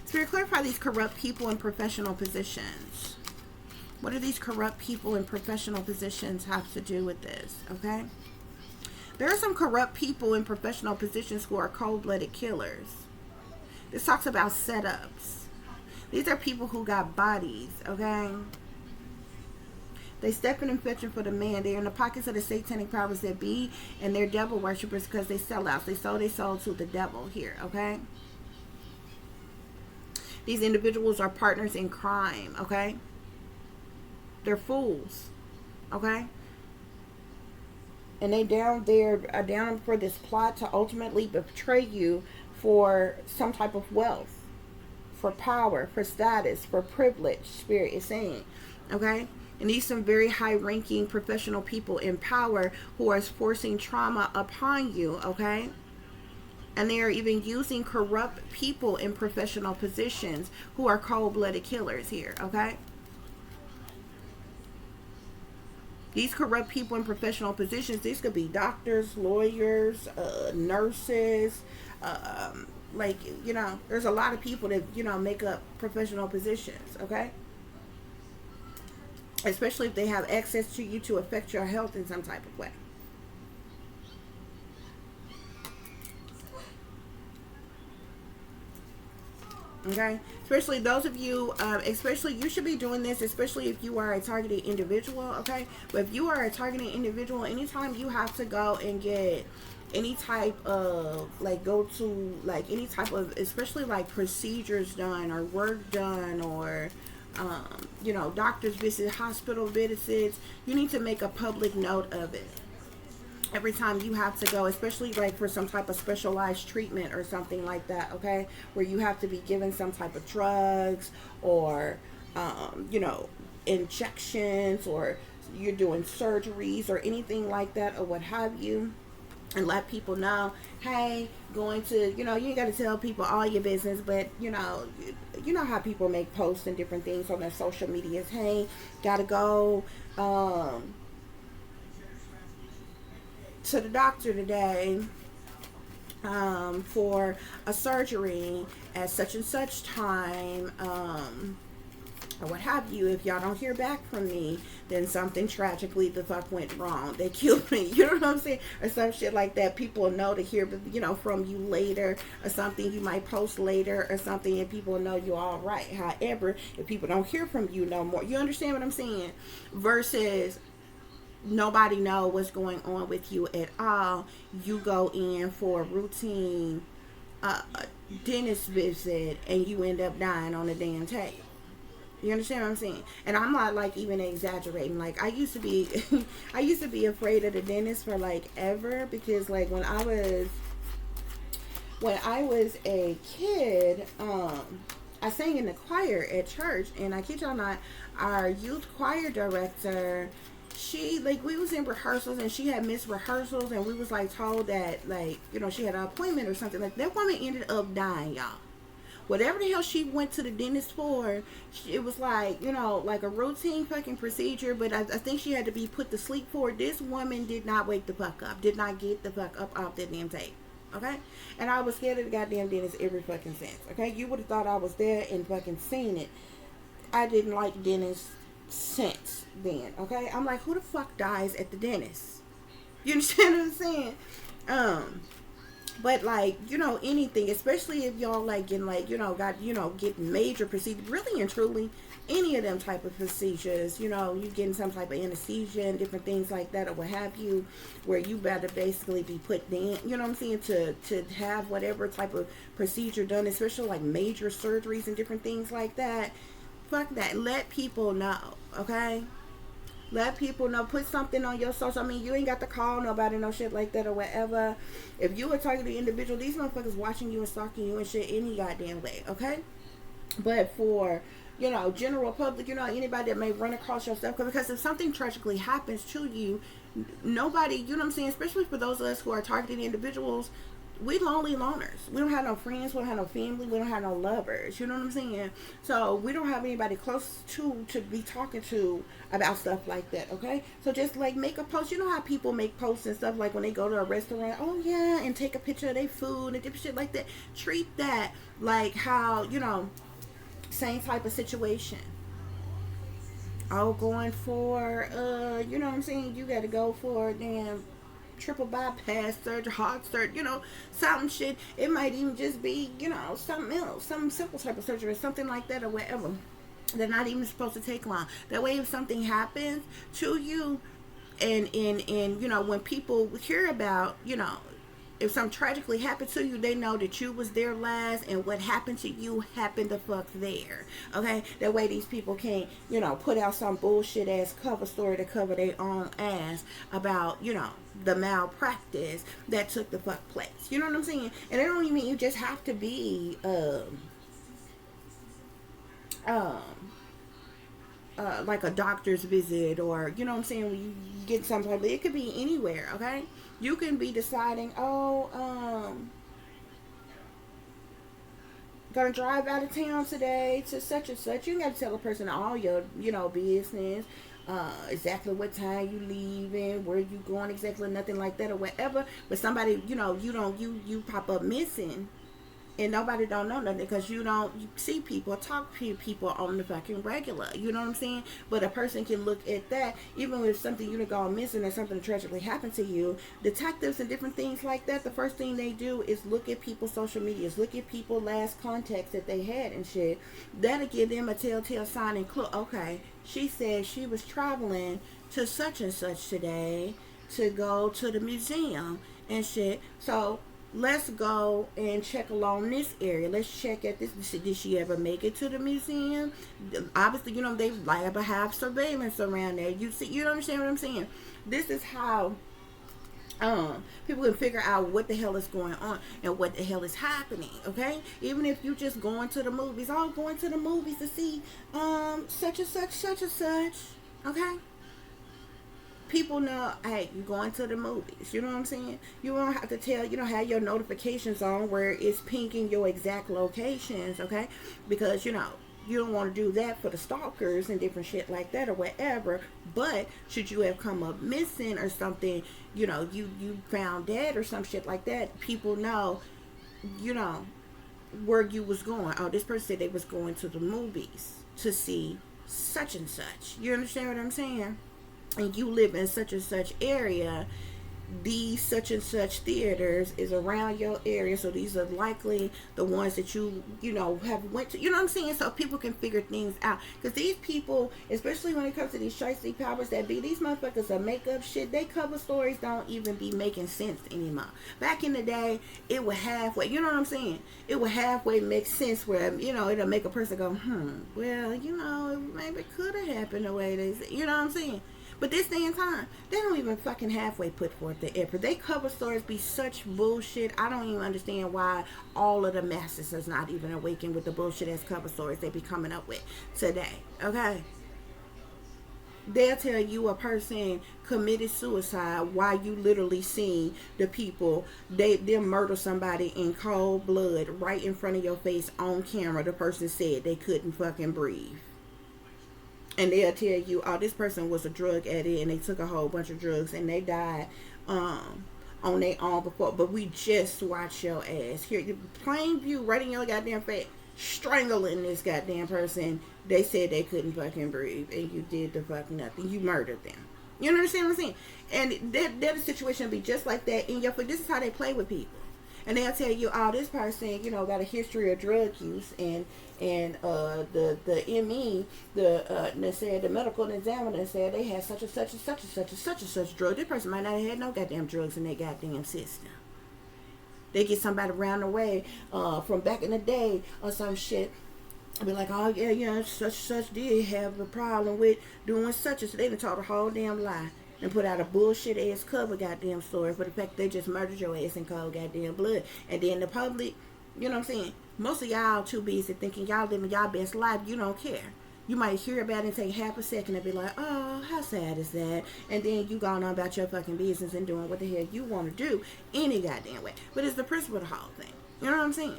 Spirit, clarify these corrupt people in professional positions. What do these corrupt people in professional positions have to do with this, okay? There are some corrupt people in professional positions who are cold-blooded killers. This talks about setups. These are people who got bodies, okay? They stepping and fetching for the man. They're in the pockets of the satanic powers that be, and they're devil worshippers because they sell out. They sold their soul to the devil here, okay? These individuals are partners in crime, okay? They're fools, okay? And they down there are down for this plot to ultimately betray you for some type of wealth, for power, for status, for privilege, Spirit is saying, okay? And these some very high-ranking professional people in power who are forcing trauma upon you, okay? And they are even using corrupt people in professional positions who are cold-blooded killers here, okay? These corrupt people in professional positions, these could be doctors, lawyers, nurses, like, you know, there's a lot of people that, you know, make up professional positions, okay? Especially if they have access to you to affect your health in some type of way. Okay? Especially those of you, especially you should be doing this, especially if you are a targeted individual, okay? But if you are a targeted individual, anytime you have to go and get any type of, like, go to, like, any type of, especially, like, procedures done or work done or you know, doctor's visits, hospital visits, you need to make a public note of it. Every time you have to go, especially like for some type of specialized treatment or something like that, okay? Where you have to be given some type of drugs or, you know, injections, or you're doing surgeries or anything like that or what have you. And let people know, hey, going to, you know, you ain't got to tell people all your business, but, you know how people make posts and different things on their social medias. Hey, gotta go to the doctor today for a surgery at such and such time, or what have you. If y'all don't hear back from me, then something tragically the fuck went wrong. They killed me. You know what I'm saying? Or some shit like that. People know to hear, you know, from you later, or something you might post later or something, and people know you're all right. However, if people don't hear from you no more, you understand what I'm saying? Versus nobody know what's going on with you at all. You go in for a routine dentist visit and you end up dying on the damn tape. You understand what I'm saying? And I'm not like even exaggerating. Like I used to be I used to be afraid of the dentist for like ever, because like when I was a kid, I sang in the choir at church, and I kid y'all not, our youth choir director, she, like, we was in rehearsals and she had missed rehearsals, and we was like told that, like, you know, she had an appointment or something. Like that woman ended up dying, y'all. Whatever the hell she went to the dentist for, it was like, you know, like a routine fucking procedure, but I think she had to be put to sleep for it. This woman did not wake the fuck up, did not get the fuck up off that damn tape, okay? And I was scared of the goddamn dentist every fucking sense, okay? You would have thought I was there and fucking seen it. I didn't like dentists since then, okay? I'm like, who the fuck dies at the dentist? You understand what I'm saying? But like, you know, anything, especially if y'all like getting like, you know, got, you know, getting major procedures, really and truly, any of them type of procedures, you know, you getting some type of anesthesia and different things like that, or what have you, where you better basically be put in, you know what I'm saying, to have whatever type of procedure done, especially like major surgeries and different things like that. Fuck that. Let people know, okay? Let people know. Put something on your social. I mean, you ain't got to call nobody, no shit like that or whatever. If you a targeted individual, these motherfuckers watching you and stalking you and shit any goddamn way, okay? But for, you know, general public, you know, anybody that may run across your stuff, because if something tragically happens to you, nobody, you know what I'm saying, especially for those of us who are targeted individuals, we lonely loners. We don't have no friends, we don't have no family, we don't have no lovers, you know what I'm saying? So we don't have anybody close to be talking to about stuff like that, okay? So just like make a post. You know how people make posts and stuff, like when they go to a restaurant, oh yeah, and take a picture of their food and different shit like that. Treat that like how, you know, same type of situation. Oh, going for you know what I'm saying, you gotta go for damn triple bypass surgery, heart surgery, you know, something shit. It might even just be, you know, something else, some simple type of surgery, something like that or whatever. They're not even supposed to take long. That way, if something happens to you, and you know, when people hear about, you know, if something tragically happened to you, they know that you was there last, and what happened to you happened the fuck there. Okay? That way these people can't, you know, put out some bullshit ass cover story to cover their own ass about, you know, the malpractice that took the fuck place. You know what I'm saying? And it don't even mean you just have to be like a doctor's visit, or you know what I'm saying, when you get something, it could be anywhere, okay? You can be deciding, gonna drive out of town today to such and such. You got to tell a person all your, you know, business, exactly what time you leaving, where you going, exactly nothing like that or whatever. But somebody, you know, you pop up missing, and nobody don't know nothing, because you see people, talk to people on the fucking regular. You know what I'm saying? But a person can look at that, even if something you gone missing or something tragically happened to you. Detectives and different things like that, the first thing they do is look at people's social medias, look at people's last contacts that they had and shit. That'll give them a telltale sign and clue. Okay, she said she was traveling to such and such today to go to the museum and shit. So let's go and check along this area. Let's check at this. Did she ever make it to the museum? Obviously, you know, they liable to have surveillance around there. You see, you understand what I'm saying? This is how people can figure out what the hell is going on and what the hell is happening, okay? Even if you just going to the movies, going to the movies to see such and such, okay? People know, hey, you're going to the movies. You know what I'm saying? You don't have to tell, you know, have your notifications on where it's pinking your exact locations, okay? Because, you know, you don't want to do that for the stalkers and different shit like that or whatever. But should you have come up missing or something, you know, you found dead or some shit like that, people know, you know, where you was going. Oh, this person said they was going to the movies to see such and such. You understand what I'm saying? And you live in such and such area, these such and such theaters is around your area, so these are likely the ones that you know, have went to, you know what I'm saying? So people can figure things out, because these people, especially when it comes to these shiesty powers that be, these motherfuckers are make up shit. They cover stories don't even be making sense anymore. Back in the day, it would halfway, you know what I'm saying, it would halfway make sense, where, you know, it'll make a person go, well, you know, it maybe could have happened the way they say, you know what I'm saying? But this day and time, they don't even fucking halfway put forth the effort. They cover stories be such bullshit. I don't even understand why all of the masses is not even awakened with the bullshit ass cover stories they be coming up with today. Okay? They'll tell you a person committed suicide while you literally see the people, they'll murder somebody in cold blood right in front of your face on camera. The person said they couldn't fucking breathe. And they'll tell you, oh, this person was a drug addict and they took a whole bunch of drugs and they died on their own before. But we just watch your ass here, plain view, right in your goddamn face, strangling this goddamn person. They said they couldn't fucking breathe, and you did the fuck nothing. You murdered them. You understand what I'm saying? And that situation will be just like that in your face. This is how they play with people. And they'll tell you, oh, this person, you know, got a history of drug use, and the ME, they said, the medical examiner said they had such and such and such and such and such and such drug. This person might not have had no goddamn drugs in their goddamn system. They get somebody around the way from back in the day or some shit. I'll be like, oh yeah, yeah, such did have a problem with doing such and such. They done told a whole damn lie and put out a bullshit ass cover goddamn story for the fact they just murdered your ass in cold goddamn blood. And then the public, you know what I'm saying? Most of y'all too busy thinking y'all living y'all best life. You don't care. You might hear about it and take half a second and be like, oh, how sad is that? And then you going on about your fucking business and doing what the hell you want to do any goddamn way. But it's the principle of the whole thing. You know what I'm saying?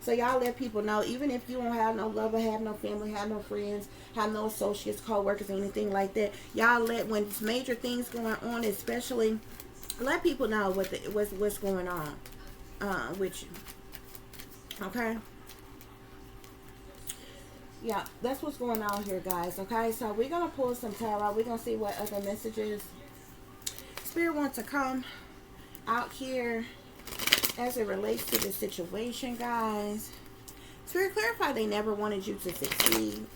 So y'all let people know, even if you don't have no lover, have no family, have no friends, have no associates, co-workers, anything like that, y'all let, when it's major things going on, especially, let people know what's going on with you. Okay? Yeah, that's what's going on here, guys. Okay, so we're going to pull some tarot. We're going to see what other messages Spirit wants to come out here as it relates to the situation, guys. Spirit, clarify they never wanted you to succeed.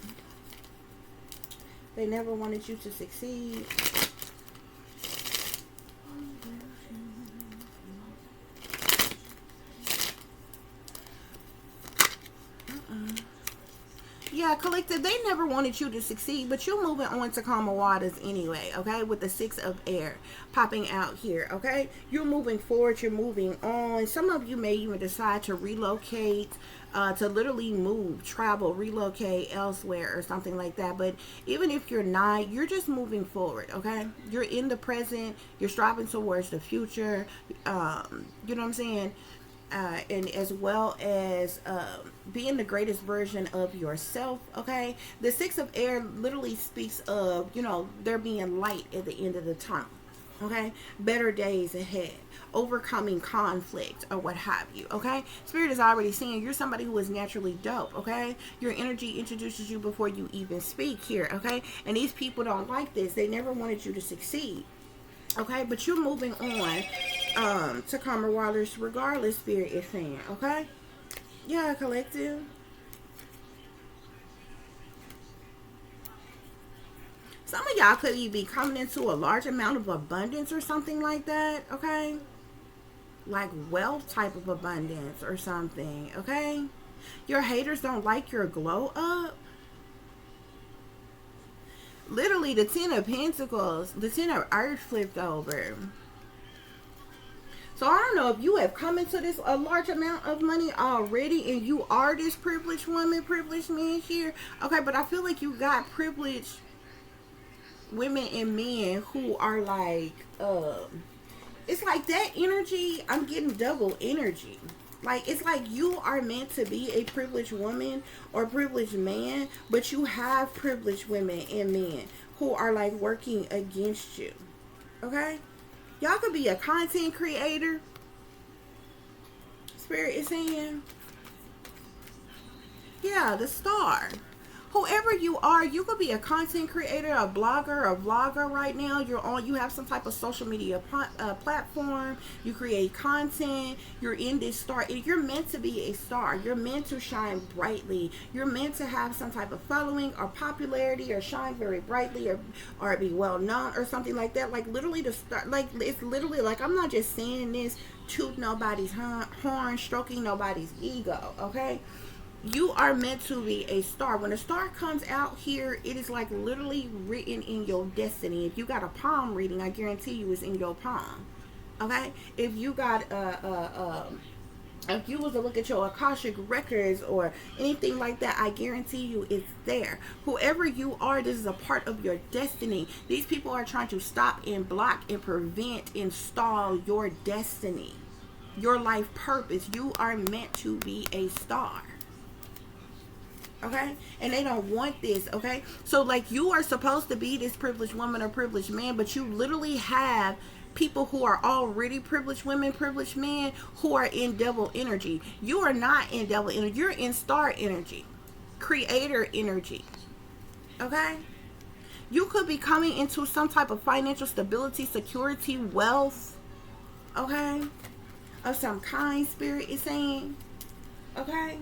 They never wanted you to succeed. Yeah, collective, they never wanted you to succeed, but you're moving on to calmer waters anyway, okay? With the 6 of air popping out here, okay? You're moving forward, you're moving on. Some of you may even decide to relocate, to literally move, travel, relocate elsewhere or something like that. But even if you're not, you're just moving forward, okay? You're in the present, you're striving towards the future, you know what I'm saying? And as well as being the greatest version of yourself, okay? The 6 of air literally speaks of, you know, there being light at the end of the tunnel, okay? Better days ahead, overcoming conflict or what have you, okay? Spirit is already saying you're somebody who is naturally dope, okay? Your energy introduces you before you even speak here, okay? And these people don't like this. They never wanted you to succeed. Okay, but you're moving on to calmer waters regardless, Spirit is saying, okay? Yeah, collective. Some of y'all could be coming into a large amount of abundance or something like that, okay? Like wealth type of abundance or something, okay? Your haters don't like your glow up. Literally, the 10 of Pentacles, the 10 of Earth flipped over. So I don't know if you have come into this a large amount of money already and you are this privileged woman, privileged man here. Okay, but I feel like you got privileged women and men who are like, it's like that energy, I'm getting double energy. Like, it's like you are meant to be a privileged woman or privileged man, but you have privileged women and men who are like working against you. Okay? Y'all could be a content creator. Spirit is saying. Yeah, the star. Whoever you are, you could be a content creator, a blogger, a vlogger right now. You have some type of social media platform. You create content. You're in this star. You're meant to be a star. You're meant to shine brightly. You're meant to have some type of following or popularity or shine very brightly or be well known or something like that. Like literally the star, like it's literally like, I'm not just saying this to nobody's horn, stroking nobody's ego, okay? You are meant to be a star. When a star comes out here, it is like literally written in your destiny. If you got a palm reading, I guarantee you it's in your palm. Okay? If you got if you was to look at your Akashic records or anything like that, I guarantee you it's there. Whoever you are, this is a part of your destiny. These people are trying to stop and block and prevent and stall your destiny, your life purpose. You are meant to be a star. Okay? And they don't want this, okay? So, like, you are supposed to be this privileged woman or privileged man, but you literally have people who are already privileged women, privileged men, who are in devil energy. You are not in devil energy. You're in star energy, creator energy, okay? You could be coming into some type of financial stability, security, wealth, Okay? Of some kind, Spirit is saying. Okay?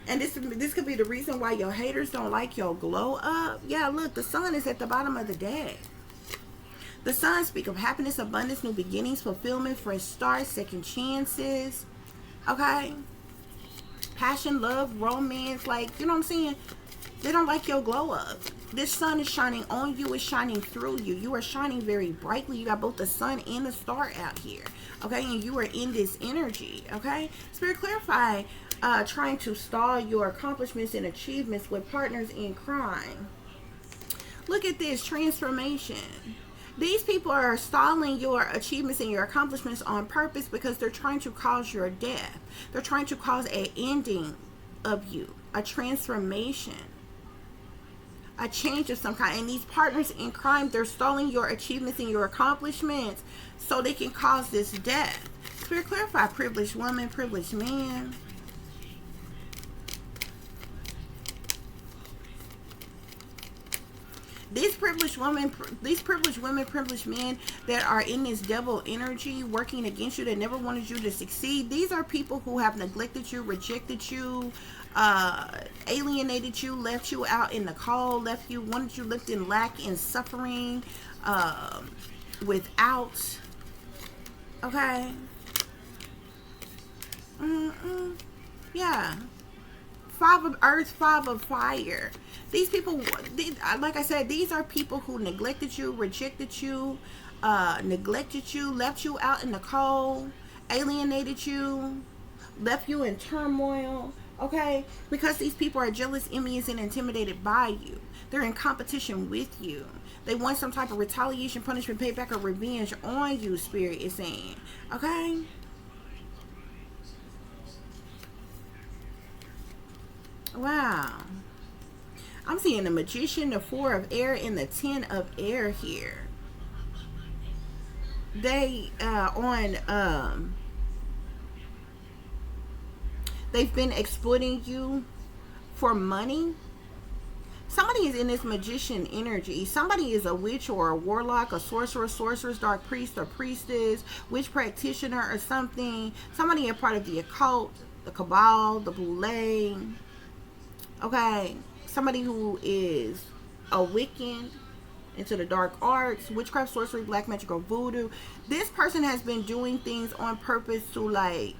And this could be the reason why your haters don't like your glow up. Yeah, look, the sun is at the bottom of the deck. The sun speaks of happiness, abundance, new beginnings, fulfillment, fresh starts, second chances. Okay? Passion, love, romance. Like, you know what I'm saying? They don't like your glow up. This sun is shining on you. It's shining through you. You are shining very brightly. You got both the sun and the star out here. Okay? And you are in this energy. Okay? Spirit, clarify. Trying to stall your accomplishments and achievements with partners in crime. Look at this transformation. These people are stalling your achievements and your accomplishments on purpose because they're trying to cause your death. They're trying to cause an ending of you, a transformation, a change of some kind. And these partners in crime, they're stalling your achievements and your accomplishments so they can cause this death. Spirit, clarify. Privileged woman, privileged man. These privileged women, privileged men that are in this devil energy working against you, that never wanted you to succeed. These are people who have neglected you, rejected you, alienated you, left you out in the cold, wanted you left in lack and suffering, without. Okay. Yeah. 5 of earth, 5 of fire. These people, like I said, these are people who neglected you, rejected you, neglected you, left you out in the cold, alienated you, left you in turmoil. Okay? Because these people are jealous, envious, and intimidated by you. They're in competition with you. They want some type of retaliation, punishment, payback, or revenge on you, Spirit is saying. Okay? Wow. I'm seeing the Magician, the 4 of air, and the 10 of air here. They they've been exploiting you for money. Somebody is in this Magician energy. Somebody is a witch or a warlock, a sorcerer, sorceress, dark priest or priestess, witch practitioner or something. Somebody a part of the occult, the cabal, the boule. Okay, somebody who is a Wiccan, into the dark arts, witchcraft, sorcery, black magic, or voodoo. This person has been doing things on purpose to like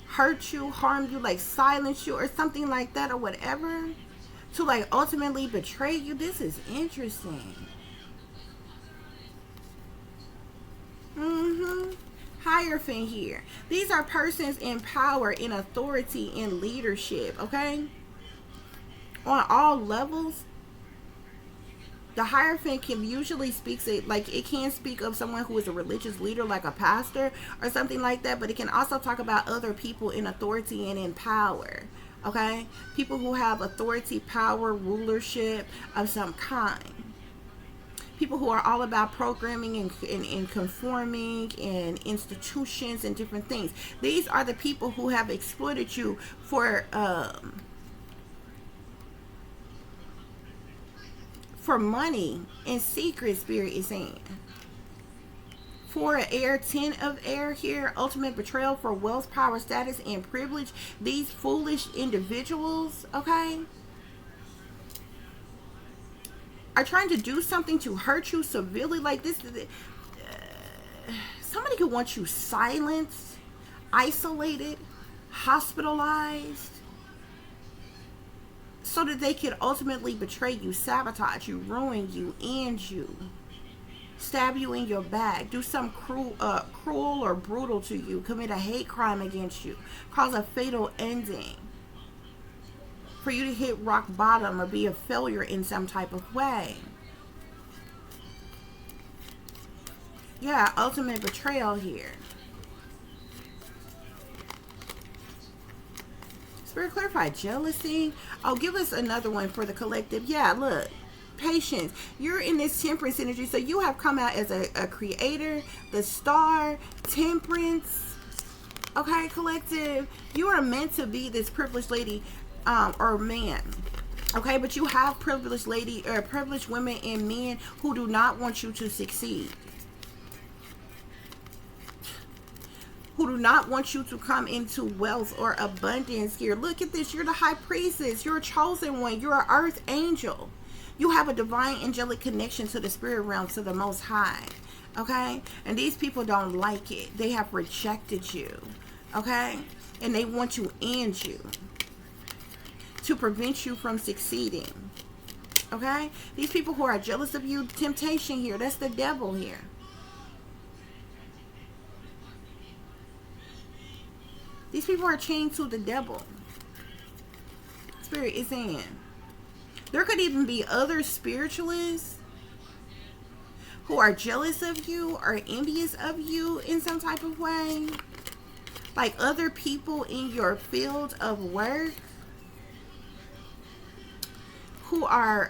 hurt you, harm you, like silence you or something like that or whatever, to like ultimately betray you. This is interesting. Hierophant here. These are persons in power, in authority, in leadership, okay? On all levels. The Hierophant can usually speak, like it can speak of someone who is a religious leader, like a pastor or something like that, but it can also talk about other people in authority and in power, okay? People who have authority, power, rulership of some kind. People who are all about programming and conforming and institutions and different things. These are the people who have exploited you for money and secret, Spirit is saying. 4 of air, 10 of air here. Ultimate betrayal for wealth, power, status, and privilege. These foolish individuals, okay, are trying to do something to hurt you severely. Like this, somebody could want you silenced, isolated, hospitalized, so that they could ultimately betray you, sabotage you, ruin you, end you, stab you in your back, do some cruel or brutal to you, commit a hate crime against you, cause a fatal ending, for you to hit rock bottom or be a failure in some type of way. Yeah, ultimate betrayal here. Spirit, clarify jealousy. Oh, give us another one for the collective. Yeah, look. Patience. You're in this temperance energy, so you have come out as a creator, the star, temperance. Okay, collective. You are meant to be this privileged lady or man. Okay, but you have privileged lady or privileged women and men who do not want you to succeed. who do not want you to come into wealth or abundance here. Look at this. You're the high priestess. You're a chosen one. You're an earth angel. You have a divine angelic connection to the spirit realm, to the Most High. Okay? And these people don't like it. They have rejected you. Okay? And they want to end you, to prevent you from succeeding. Okay? These people who are jealous of you, temptation here. That's the devil here. These people are chained to the devil. Spirit is saying there could even be other spiritualists who are jealous of you or envious of you in some type of way. Like other people in your field of work who are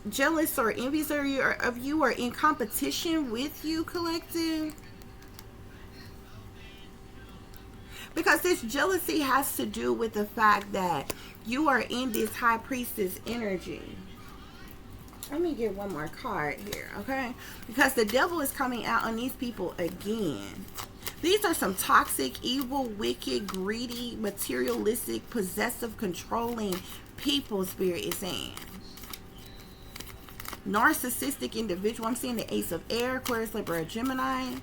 jealous or envious of you or in competition with you, collective. Because this jealousy has to do with the fact that you are in this high priestess energy. Let me get one more card here, okay? Because the devil is coming out on these people again. These are some toxic, evil, wicked, greedy, materialistic, possessive, controlling people, Spirit is saying. Narcissistic individual. I'm seeing the Ace of Air, Aquarius, Libra, Gemini.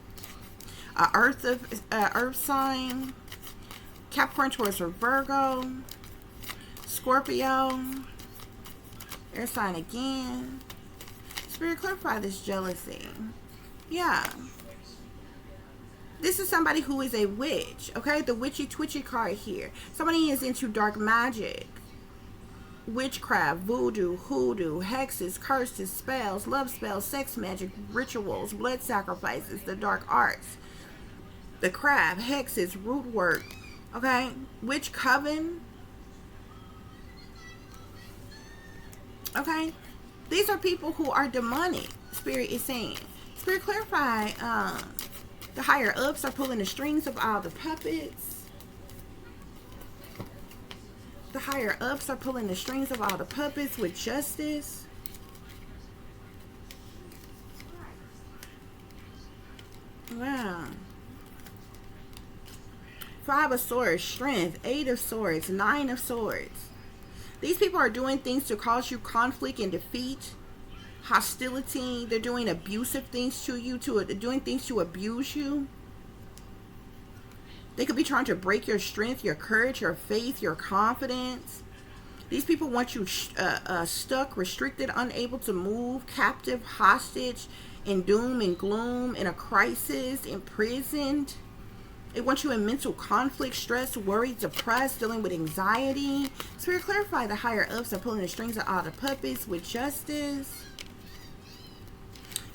Earth sign. Capricorn, Taurus, or Virgo. Scorpio. Air sign again. Spirit, clarify this jealousy. Yeah. This is somebody who is a witch. Okay. The witchy twitchy card here. Somebody is into dark magic. Witchcraft, voodoo, hoodoo, hexes, curses, spells, love spells, sex magic, rituals, blood sacrifices, the dark arts, the craft, hexes, root work. Okay, witch coven. Okay, these are people who are demonic. Spirit is saying. Spirit, clarify. The higher ups are pulling the strings of all the puppets. The higher ups are pulling the strings of all the puppets with justice. Wow. 5 of Swords, strength. 8 of Swords, 9 of Swords. These people are doing things to cause you conflict and defeat, hostility. They're doing abusive things to you, doing things to abuse you. They could be trying to break your strength, your courage, your faith, your confidence. These people want you stuck, restricted, unable to move, captive, hostage, in doom and gloom, in a crisis, imprisoned. They want you in mental conflict, stress, worry, depressed, dealing with anxiety. Spirit, clarify the higher ups are pulling the strings of all the puppets with justice.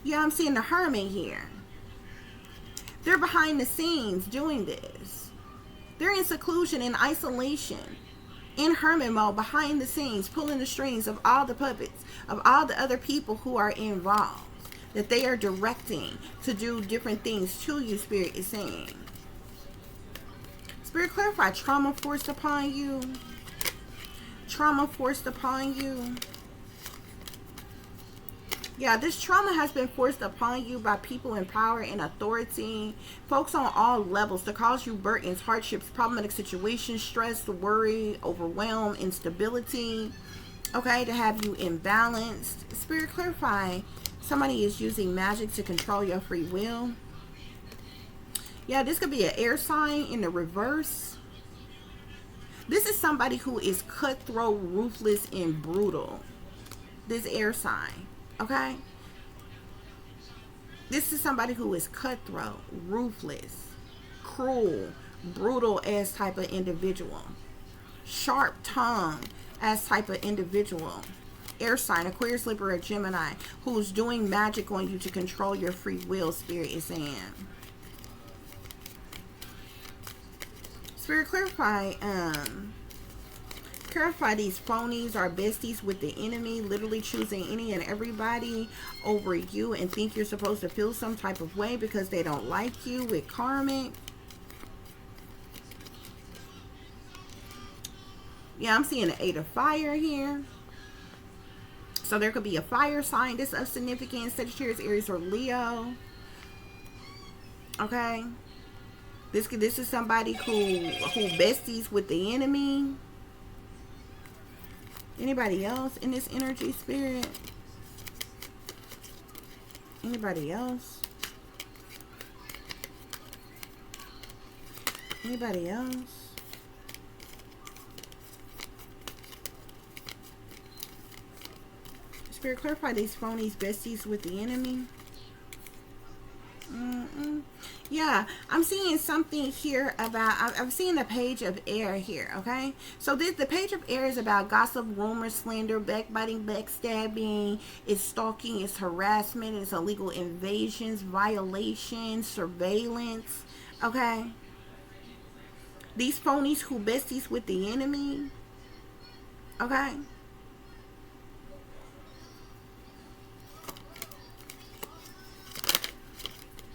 Yeah, I'm seeing the Hermit here. They're behind the scenes doing this. They're in seclusion, in isolation, in hermit mode, behind the scenes, pulling the strings of all the puppets, of all the other people who are involved, that they are directing to do different things to you, Spirit is saying. Spirit, clarify trauma forced upon you. Trauma forced upon you. Yeah, this trauma has been forced upon you by people in power and authority, folks on all levels, to cause you burdens, hardships, problematic situations, stress, worry, overwhelm, instability, okay, to have you imbalanced. Spirit, clarify somebody is using magic to control your free will. Yeah, this could be an air sign in the reverse. This is somebody who is cutthroat, ruthless, and brutal. This air sign. Okay, this is somebody who is cutthroat, ruthless, cruel, brutal as type of individual, sharp tongue as type of individual. Air sign, Aquarius, Libra, or Gemini, who's doing magic on you to control your free will, Spirit is saying. Spirit, clarify these phonies are besties with the enemy, literally choosing any and everybody over you and think you're supposed to feel some type of way because they don't like you, with karmic. Yeah, I'm seeing the 8 of fire here. So there could be a fire sign. This is of significance. Sagittarius, Aries, or Leo. Okay. This is somebody who besties with the enemy. Anybody else in this energy, spirit? Anybody else? Anybody else? Spirit, clarify these phonies besties with the enemy. Yeah, I'm seeing something here about, I'm seeing the page of air here, okay? So the page of air is about gossip, rumor, slander, backbiting, backstabbing, it's stalking, it's harassment, it's illegal invasions, violations, surveillance, okay? These phonies who besties with the enemy, okay?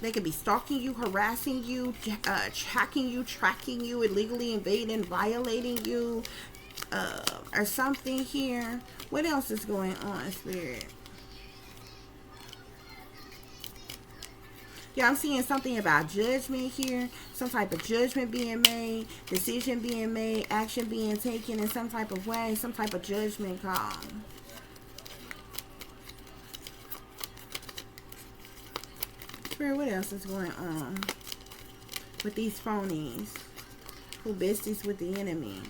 They could be stalking you, harassing you, tracking you, illegally invading, violating you, or something here. What else is going on, spirit? Yeah, I'm seeing something about judgment here. Some type of judgment being made, decision being made, action being taken in some type of way, some type of judgment call. What else is going on with these phonies who besties with the enemy?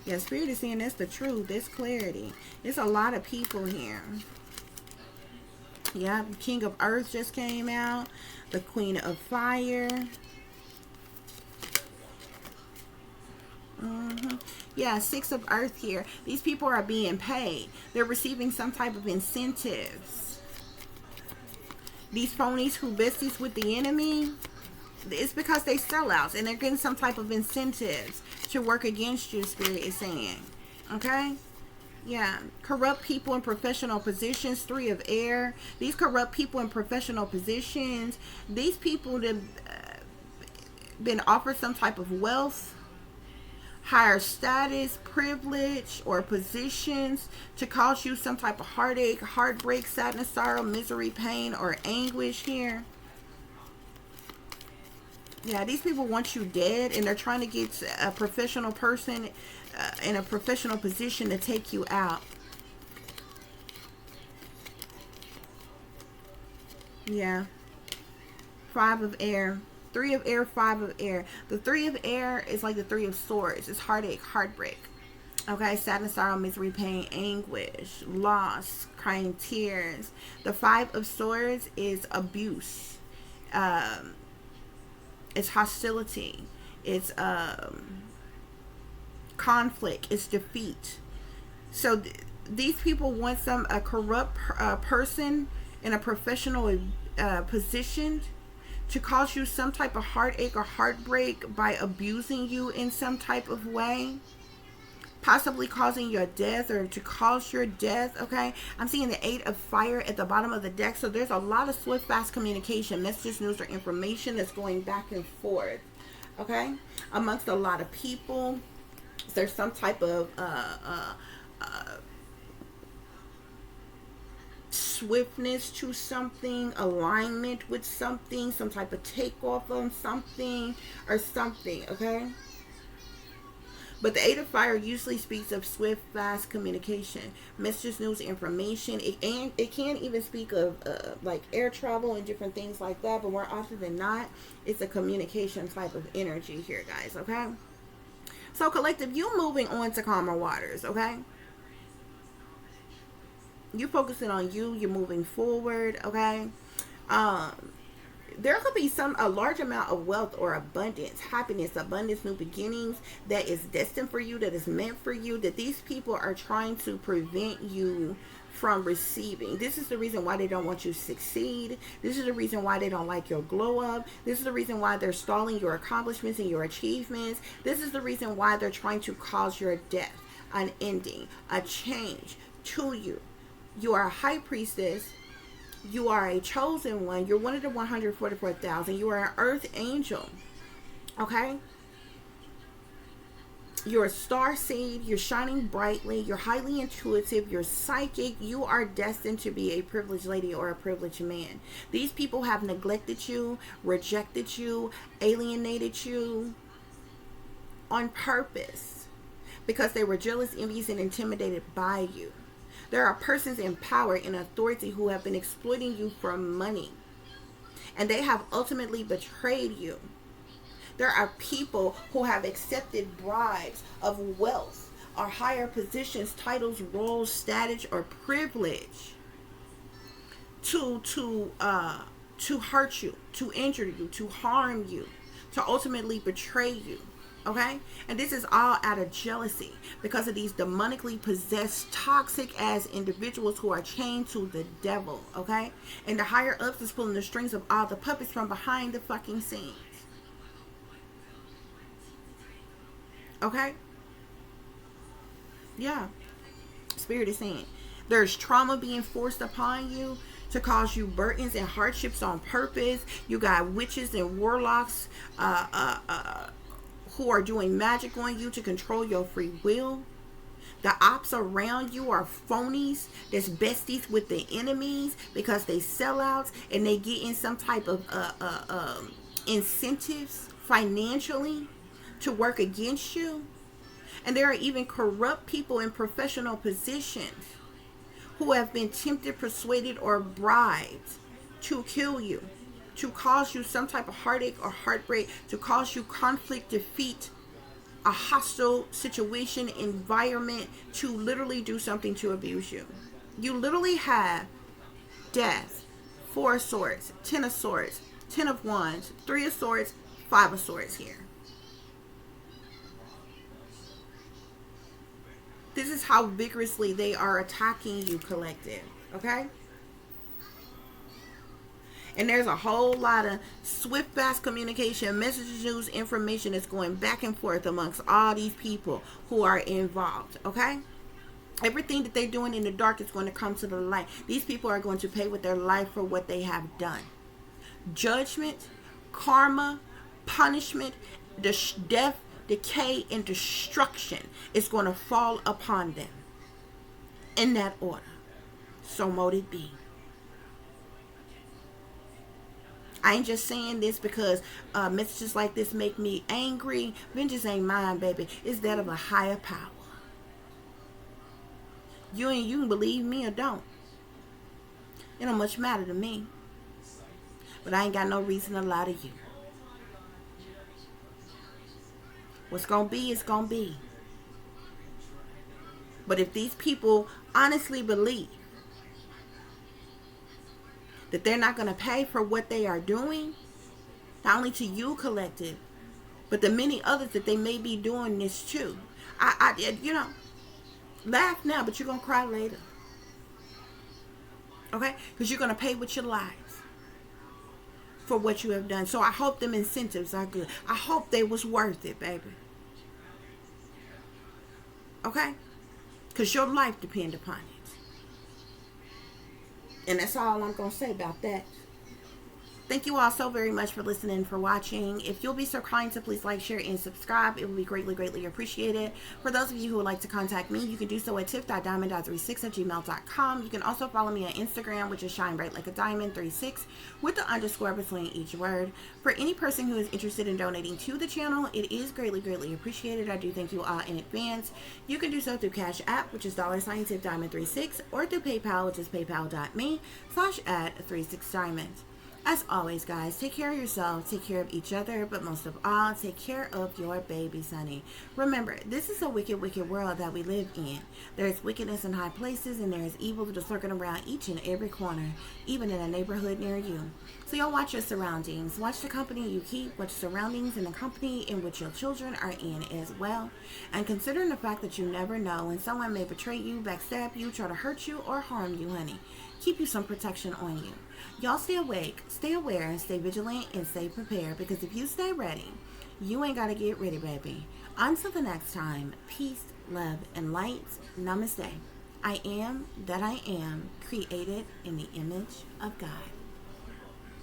Yeah, spirit is saying that's the truth. That's clarity. There's a lot of people here. Yeah, King of Earth just came out. The Queen of Fire. Yeah, Six of Earth here. These people are being paid. They're receiving some type of incentives. These phonies who besties with the enemy, it's because they sellouts and they're getting some type of incentives to work against you, spirit is saying. Okay? Yeah. Corrupt people in professional positions, Three of Air. These corrupt people in professional positions, these people that been offered some type of wealth, higher status, privilege, or positions to cause you some type of heartache, heartbreak, sadness, sorrow, misery, pain, or anguish here. Yeah, these people want you dead, and they're trying to get a professional person in a professional position to take you out. Yeah. Five of Air. Three of Air, Five of Air. The Three of Air is like the Three of Swords. It's heartache, heartbreak. Okay, sadness, sorrow, misery, pain, anguish, loss, crying tears. The Five of Swords is abuse. It's hostility. It's conflict. It's defeat. So these people want a corrupt person in a professional position to cause you some type of heartache or heartbreak by abusing you in some type of way, possibly causing your death or to cause your death. Okay, I'm seeing the Eight of Fire at the bottom of the deck, so there's a lot of swift, fast communication, messages, news, or information that's going back and forth, okay, amongst a lot of people. There's some type of swiftness to something, alignment with something, some type of takeoff on something or something, okay? But the Eight of Fire usually speaks of swift, fast communication, messages, news, information. It can even speak of like air travel and different things like that, but more often than not, it's a communication type of energy here, guys, okay? So collective, you moving on to calmer waters, okay? You're focusing on you. You're moving forward, okay? There could be a large amount of wealth or abundance, happiness, abundance, new beginnings that is destined for you, that is meant for you, that these people are trying to prevent you from receiving. This is the reason why they don't want you to succeed. This is the reason why they don't like your glow up. This is the reason why they're stalling your accomplishments and your achievements. This is the reason why they're trying to cause your death, an ending, a change to you. You are a high priestess. You are a chosen one. You're one of the 144,000. You are an earth angel. Okay? You're a star seed. You're shining brightly. You're highly intuitive. You're psychic. You are destined to be a privileged lady or a privileged man. These people have neglected you, rejected you, alienated you on purpose because they were jealous, envious, and intimidated by you. There are persons in power and authority who have been exploiting you for money, and they have ultimately betrayed you. There are people who have accepted bribes of wealth or higher positions, titles, roles, status, or privilege to hurt you, to injure you, to harm you, to ultimately betray you. Okay? And this is all out of jealousy because of these demonically possessed, toxic ass individuals who are chained to the devil. Okay? And the higher ups is pulling the strings of all the puppets from behind the fucking scenes. Okay? Yeah. Spirit is saying there's trauma being forced upon you to cause you burdens and hardships on purpose. You got witches and warlocks who are doing magic on you to control your free will. The ops around you are phonies that's besties with the enemies because they sellouts and they get in some type of incentives financially to work against you. And there are even corrupt people in professional positions who have been tempted, persuaded, or bribed to kill you, to cause you some type of heartache or heartbreak, to cause you conflict, defeat, a hostile situation, environment, to literally do something to abuse you. You literally have death, 4 of swords, 10 of swords, 10 of wands, 3 of swords, 5 of swords here. This is how vigorously they are attacking you, collective. Okay? And there's a whole lot of swift, fast communication, messages, news, information that's going back and forth amongst all these people who are involved. Okay? Everything that they're doing in the dark is going to come to the light. These people are going to pay with their life for what they have done. Judgment, karma, punishment, death, decay, and destruction is going to fall upon them in that order. So mote it be. I ain't just saying this because messages like this make me angry. Vengeance ain't mine, baby. It's that of a higher power. You can believe me or don't. It don't much matter to me. But I ain't got no reason to lie to you. What's going to be is going to be. But if these people honestly believe that they're not going to pay for what they are doing, not only to you, collective, but the many others that they may be doing this to, you know, laugh now, but you're going to cry later. Okay? Because you're going to pay with your lives for what you have done. So I hope them incentives are good. I hope they was worth it, baby. Okay? Because your life depends upon it. And that's all I'm going to say about that. Thank you all so very much for listening and for watching. If you'll be so kind to please like, share, and subscribe, it would be greatly, greatly appreciated. For those of you who would like to contact me, you can do so at tiff.diamond.36@gmail.com. You can also follow me on Instagram, which is shinebrightlikeadiamond36 with the underscore between each word. For any person who is interested in donating to the channel, it is greatly, greatly appreciated. I do thank you all in advance. You can do so through Cash App, which is $tiffdiamond36, or through PayPal, which is paypal.me/@36diamond. As always, guys, take care of yourselves, take care of each other, but most of all, take care of your babies, honey. Remember, this is a wicked, wicked world that we live in. There is wickedness in high places, and there is evil that is lurking around each and every corner, even in a neighborhood near you. So y'all watch your surroundings. Watch the company you keep, watch surroundings and the company in which your children are in as well. And considering the fact that you never know when someone may betray you, backstab you, try to hurt you, or harm you, honey, keep you some protection on you. Y'all stay awake, stay aware, stay vigilant, and stay prepared, because if you stay ready, you ain't got to get ready, baby. Until the next time, peace, love, and light. Namaste. I am that I am, created in the image of God.